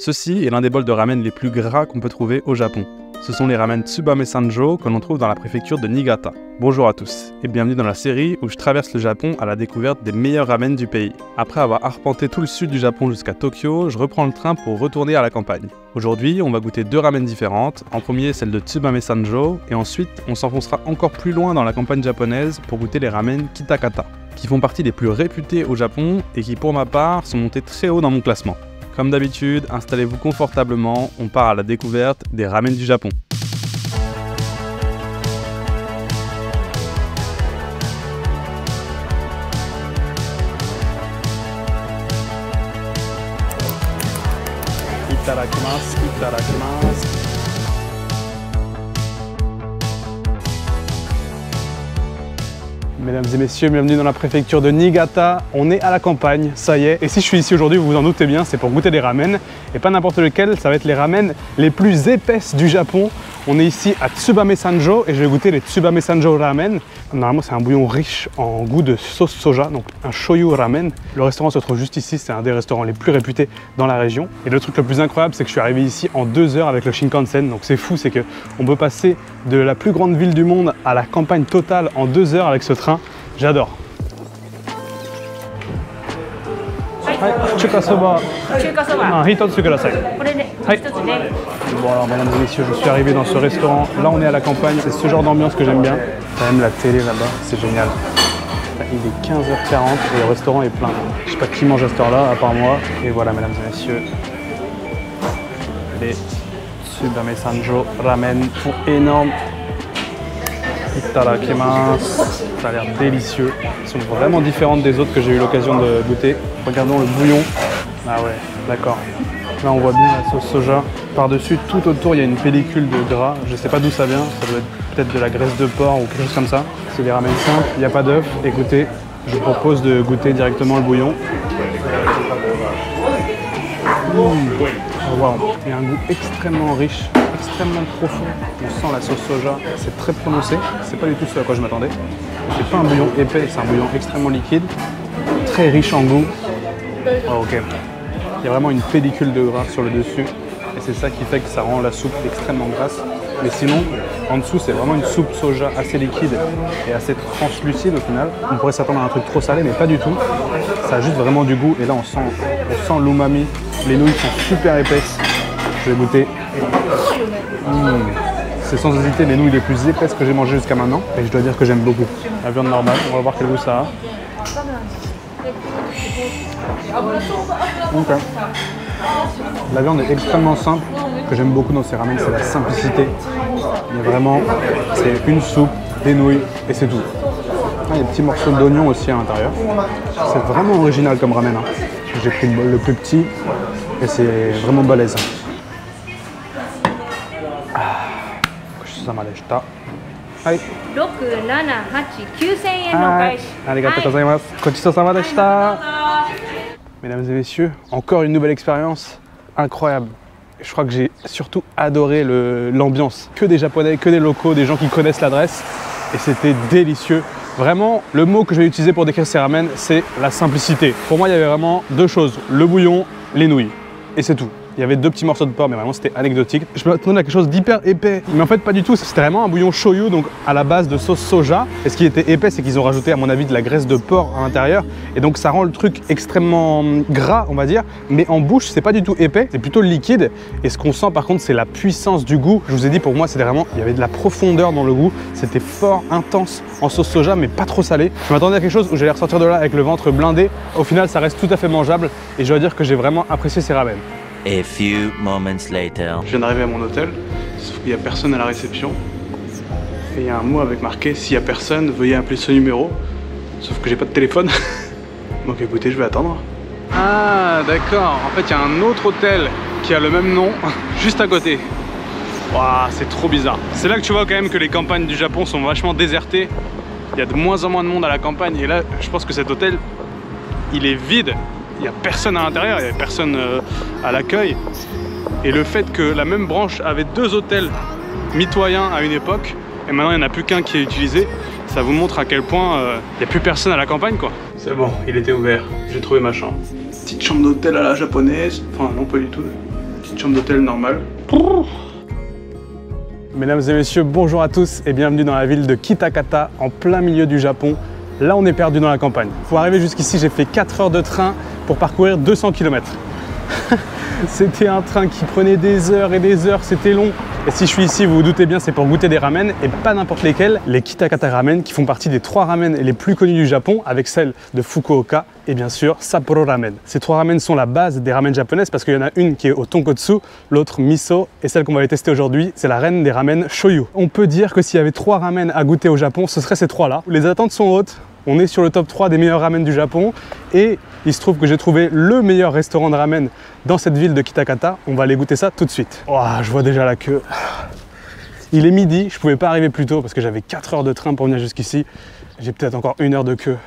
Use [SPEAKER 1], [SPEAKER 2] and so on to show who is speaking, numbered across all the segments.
[SPEAKER 1] Ceci est l'un des bols de ramen les plus gras qu'on peut trouver au Japon. Ce sont les ramen Tsubame Sanjo que l'on trouve dans la préfecture de Niigata. Bonjour à tous et bienvenue dans la série où je traverse le Japon à la découverte des meilleurs ramen du pays. Après avoir arpenté tout le sud du Japon jusqu'à Tokyo, je reprends le train pour retourner à la campagne. Aujourd'hui, on va goûter deux ramen différentes. En premier, celle de Tsubame Sanjo et ensuite, on s'enfoncera encore plus loin dans la campagne japonaise pour goûter les ramen Kitakata, qui font partie des plus réputés au Japon et qui, pour ma part, sont montés très haut dans mon classement. Comme d'habitude, installez-vous confortablement, on part à la découverte des ramen du Japon. Itadakimasu, itadakimasu. Mesdames et messieurs, bienvenue dans la préfecture de Niigata. On est à la campagne, ça y est. Et si je suis ici aujourd'hui, vous vous en doutez bien, c'est pour goûter des ramen. Et pas n'importe lequel, ça va être les ramen les plus épaisses du Japon. On est ici à Tsubame Sanjo et je vais goûter les Tsubame Sanjo ramen. Normalement, c'est un bouillon riche en goût de sauce soja, donc un shoyu ramen. Le restaurant se trouve juste ici, c'est un des restaurants les plus réputés dans la région. Et le truc le plus incroyable, c'est que je suis arrivé ici en 2 heures avec le Shinkansen. Donc c'est fou, c'est qu'on peut passer de la plus grande ville du monde à la campagne totale en 2 heures avec ce train. J'adore. Bon alors mesdames et messieurs, je suis arrivé dans ce restaurant. Là on est à la campagne, c'est ce genre d'ambiance que j'aime bien. Quand même la télé là-bas, c'est génial. Il est 15h40 et le restaurant est plein. Je sais pas qui mange à cette heure-là, à part moi. Et voilà mesdames et messieurs, les Tsubame Sanjo ramen sont énormes. Itadakimasu. Ça a l'air délicieux. Ils sont vraiment différentes des autres que j'ai eu l'occasion de goûter. Regardons le bouillon. Ah ouais, d'accord. Là on voit bien la sauce soja. Par-dessus, tout autour, il y a une pellicule de gras. Je sais pas d'où ça vient. Ça doit être peut-être de la graisse de porc ou quelque chose comme ça. C'est des ramen simples, il n'y a pas d'œuf. Écoutez, je vous propose de goûter directement le bouillon. Wow. Il y a un goût extrêmement riche, extrêmement profond. On sent la sauce soja, c'est très prononcé. C'est pas du tout ce à quoi je m'attendais. C'est pas un bouillon épais, c'est un bouillon extrêmement liquide, très riche en goût. Oh, ok. Il y a vraiment une pellicule de gras sur le dessus et c'est ça qui fait que ça rend la soupe extrêmement grasse. Mais sinon, en dessous, c'est vraiment une soupe soja assez liquide et assez translucide au final. On pourrait s'attendre à un truc trop salé, mais pas du tout. Ça a juste vraiment du goût et là, on sent l'umami. Les nouilles sont super épaisses. Je vais goûter. C'est sans hésiter les nouilles les plus épaisses que j'ai mangées jusqu'à maintenant. Et je dois dire que j'aime beaucoup. La viande normale, on va voir quel goût ça a. Okay. La viande est extrêmement simple. Ce que j'aime beaucoup dans ces ramen, c'est la simplicité. Il y a vraiment, c'est une soupe, des nouilles et c'est tout. Ah, il y a des petits morceaux d'oignon aussi à l'intérieur. C'est vraiment original comme ramen. Hein. J'ai pris le plus petit et c'est vraiment balèze. Mesdames et messieurs, encore une nouvelle expérience incroyable. Je crois que j'ai surtout adoré l'ambiance. Que des Japonais, que des locaux, des gens qui connaissent l'adresse. Et c'était délicieux. Vraiment, le mot que je vais utiliser pour décrire ces ramen, c'est la simplicité. Pour moi, il y avait vraiment 2 choses. Le bouillon, les nouilles. Et c'est tout. Il y avait 2 petits morceaux de porc, mais vraiment c'était anecdotique. Je m'attendais à quelque chose d'hyper épais, mais en fait pas du tout. C'était vraiment un bouillon shoyu, donc à la base de sauce soja. Et ce qui était épais, c'est qu'ils ont rajouté, à mon avis, de la graisse de porc à l'intérieur. Et donc ça rend le truc extrêmement gras, on va dire. Mais en bouche, c'est pas du tout épais, c'est plutôt liquide. Et ce qu'on sent par contre, c'est la puissance du goût. Je vous ai dit, pour moi, c'était vraiment, il y avait de la profondeur dans le goût. C'était fort, intense en sauce soja, mais pas trop salé. Je m'attendais à quelque chose où j'allais ressortir de là avec le ventre blindé. Au final, ça reste tout à fait mangeable. Et je dois dire que j'ai vraiment apprécié ces ramen.
[SPEAKER 2] A few moments later.
[SPEAKER 1] Je viens d'arriver à mon hôtel, sauf qu'il n'y a personne à la réception. Et il y a un mot avec marqué « S'il n'y a personne, veuillez appeler ce numéro ». Sauf que j'ai pas de téléphone. Donc écoutez, je vais attendre. Ah d'accord, en fait il y a un autre hôtel qui a le même nom, juste à côté. Waouh, c'est trop bizarre. C'est là que tu vois quand même que les campagnes du Japon sont vachement désertées. Il y a de moins en moins de monde à la campagne. Et là, je pense que cet hôtel, il est vide. Il n'y a personne à l'intérieur, il n'y a personne à l'accueil. Et le fait que la même branche avait 2 hôtels mitoyens à une époque, et maintenant il n'y en a plus qu'un qui est utilisé, ça vous montre à quel point il n'y a plus personne à la campagne quoi. C'est bon, il était ouvert, j'ai trouvé ma chambre. Petite chambre d'hôtel à la japonaise, enfin non pas du tout. Petite chambre d'hôtel normale. Mesdames et messieurs, bonjour à tous et bienvenue dans la ville de Kitakata, en plein milieu du Japon. Là, on est perdu dans la campagne. Pour arriver jusqu'ici, j'ai fait 4 heures de train pour parcourir 200 km. C'était un train qui prenait des heures et des heures, c'était long. Et si je suis ici, vous vous doutez bien, c'est pour goûter des ramen et pas n'importe lesquels. Les Kitakata Ramen qui font partie des 3 ramen les plus connus du Japon, avec celle de Fukuoka et bien sûr Sapporo Ramen. Ces 3 ramen sont la base des ramen japonaises parce qu'il y en a une qui est au tonkotsu, l'autre miso et celle qu'on va aller tester aujourd'hui, c'est la reine des ramen shoyu. On peut dire que s'il y avait 3 ramen à goûter au Japon, ce seraient ces 3-là. Les attentes sont hautes. On est sur le top 3 des meilleurs ramen du Japon et il se trouve que j'ai trouvé le meilleur restaurant de ramen dans cette ville de Kitakata. On va aller goûter ça tout de suite. Oh, je vois déjà la queue. Il est midi, je ne pouvais pas arriver plus tôt parce que j'avais 4 heures de train pour venir jusqu'ici. J'ai peut-être encore 1 heure de queue.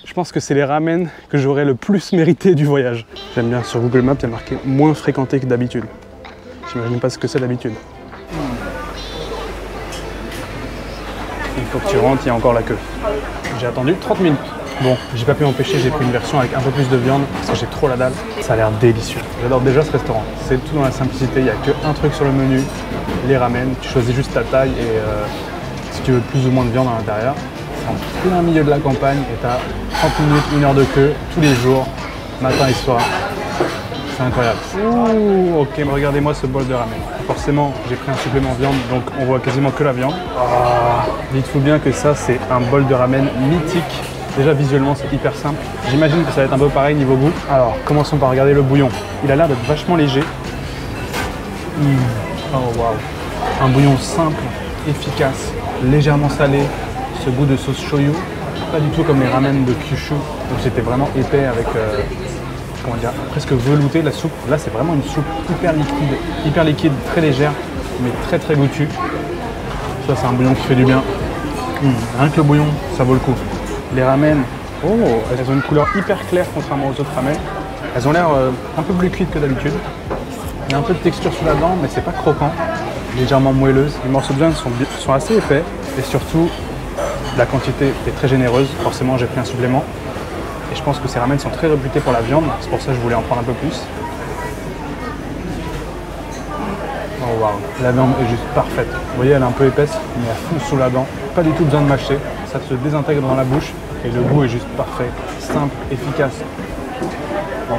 [SPEAKER 1] Je pense que c'est les ramen que j'aurais le plus mérité du voyage. J'aime bien, sur Google Maps, il y a marqué moins fréquenté que d'habitude. J'imagine pas ce que c'est d'habitude. Il faut que tu rentres, il y a encore la queue. J'ai attendu 30 minutes. Bon, j'ai pas pu m'empêcher, j'ai pris une version avec un peu plus de viande parce que j'ai trop la dalle. Ça a l'air délicieux. J'adore déjà ce restaurant. C'est tout dans la simplicité, il n'y a qu'un truc sur le menu, les ramen. Tu choisis juste ta taille et si tu veux plus ou moins de viande à l'intérieur. C'est en plein milieu de la campagne et tu as 30 minutes, 1 heure de queue tous les jours, matin et soir. C'est incroyable. Ouh, ok, mais regardez-moi ce bol de ramen. Forcément, j'ai pris un supplément viande, donc on voit quasiment que la viande. Oh, dites-vous bien que ça, c'est un bol de ramen mythique. Déjà, visuellement, c'est hyper simple. J'imagine que ça va être un peu pareil niveau goût. Alors, commençons par regarder le bouillon. Il a l'air d'être vachement léger. Oh, waouh. Un bouillon simple, efficace, légèrement salé. Ce goût de sauce shoyu. Pas du tout comme les ramen de Kyushu. Donc, c'était vraiment épais avec... comment dire, presque velouté la soupe. Là, c'est vraiment une soupe hyper liquide, très légère, mais très très goûtue. Ça, c'est un bouillon qui fait du bien. Rien que le bouillon, ça vaut le coup. Les ramen, oh, elles ont une couleur hyper claire contrairement aux autres ramen. Elles ont l'air un peu plus cuites que d'habitude. Il y a un peu de texture sous la dent, mais c'est pas croquant, légèrement moelleuse. Les morceaux de viande sont assez épais et surtout, la quantité est très généreuse. Forcément, j'ai pris un supplément. Et je pense que ces ramen sont très réputés pour la viande, c'est pour ça que je voulais en prendre un peu plus. Oh waouh, la viande est juste parfaite. Vous voyez, elle est un peu épaisse, mais elle fond sous la dent. Pas du tout besoin de mâcher, ça se désintègre dans la bouche et le goût est juste parfait, simple, efficace. Oh,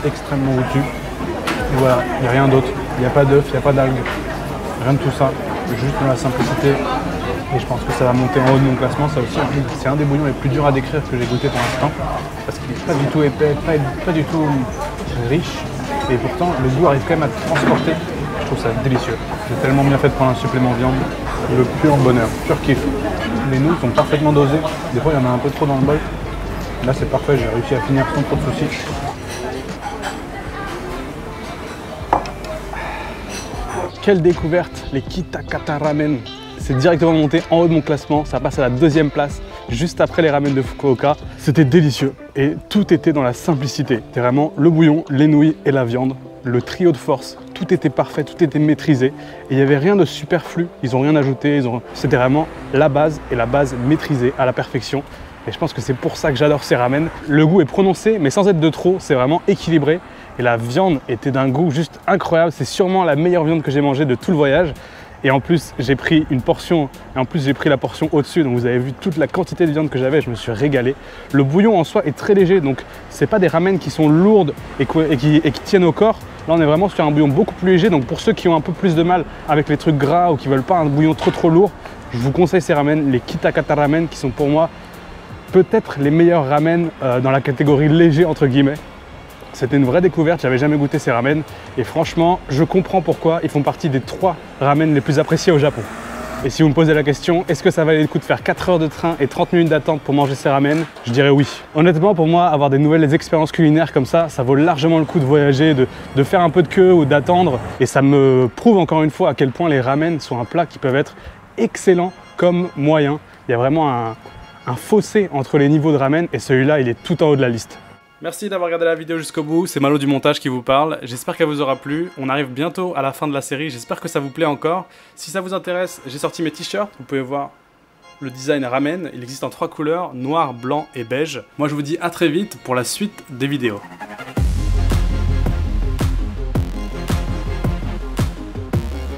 [SPEAKER 1] extrêmement goûtu. Et voilà, il n'y a rien d'autre. Il n'y a pas d'œuf, il n'y a pas d'algues, rien de tout ça. Juste dans la simplicité. Et je pense que ça va monter en haut de mon classement. Ça aussi, c'est un des bouillons les plus durs à décrire que j'ai goûté pour l'instant. Parce qu'il n'est pas du tout épais, pas du tout riche. Et pourtant, le goût arrive quand même à te transporter. Je trouve ça délicieux. C'est tellement bien fait de prendre un supplément viande. Le pur bonheur, pur kiff. Les nouilles sont parfaitement dosées. Des fois, il y en a un peu trop dans le bol. Là, c'est parfait. J'ai réussi à finir sans trop de soucis. Quelle découverte, les Kitakata Ramen. C'est directement monté en haut de mon classement, ça passe à la 2e place, juste après les ramen de Fukuoka. C'était délicieux et tout était dans la simplicité. C'était vraiment le bouillon, les nouilles et la viande, le trio de force. Tout était parfait, tout était maîtrisé et il n'y avait rien de superflu. Ils n'ont rien ajouté, c'était vraiment la base et la base maîtrisée à la perfection. Et je pense que c'est pour ça que j'adore ces ramen. Le goût est prononcé, mais sans être de trop, c'est vraiment équilibré. Et la viande était d'un goût juste incroyable. C'est sûrement la meilleure viande que j'ai mangée de tout le voyage. Et en plus, j'ai pris une portion, et en plus j'ai pris la portion au-dessus, donc vous avez vu toute la quantité de viande que j'avais, je me suis régalé. Le bouillon en soi est très léger, donc c'est pas des ramen qui sont lourdes et qui tiennent au corps. Là, on est vraiment sur un bouillon beaucoup plus léger, donc pour ceux qui ont un peu plus de mal avec les trucs gras ou qui veulent pas un bouillon trop lourd, je vous conseille ces ramen, les Kitakata Ramen, qui sont pour moi peut-être les meilleurs ramen dans la catégorie léger entre guillemets. C'était une vraie découverte, j'avais jamais goûté ces ramen et franchement, je comprends pourquoi ils font partie des 3 ramen les plus appréciés au Japon. Et si vous me posez la question, est-ce que ça valait le coup de faire 4 heures de train et 30 minutes d'attente pour manger ces ramen? Je dirais oui. Honnêtement, pour moi, avoir des nouvelles expériences culinaires comme ça vaut largement le coup de voyager, de faire un peu de queue ou d'attendre. Et ça me prouve encore une fois à quel point les ramen sont un plat qui peuvent être excellents comme moyens. Il y a vraiment un fossé entre les niveaux de ramen et celui-là, il est tout en haut de la liste. Merci d'avoir regardé la vidéo jusqu'au bout, c'est Malo du montage qui vous parle, j'espère qu'elle vous aura plu, on arrive bientôt à la fin de la série, j'espère que ça vous plaît encore. Si ça vous intéresse, j'ai sorti mes t-shirts, vous pouvez voir le design ramen, il existe en 3 couleurs, noir, blanc et beige. Moi je vous dis à très vite pour la suite des vidéos.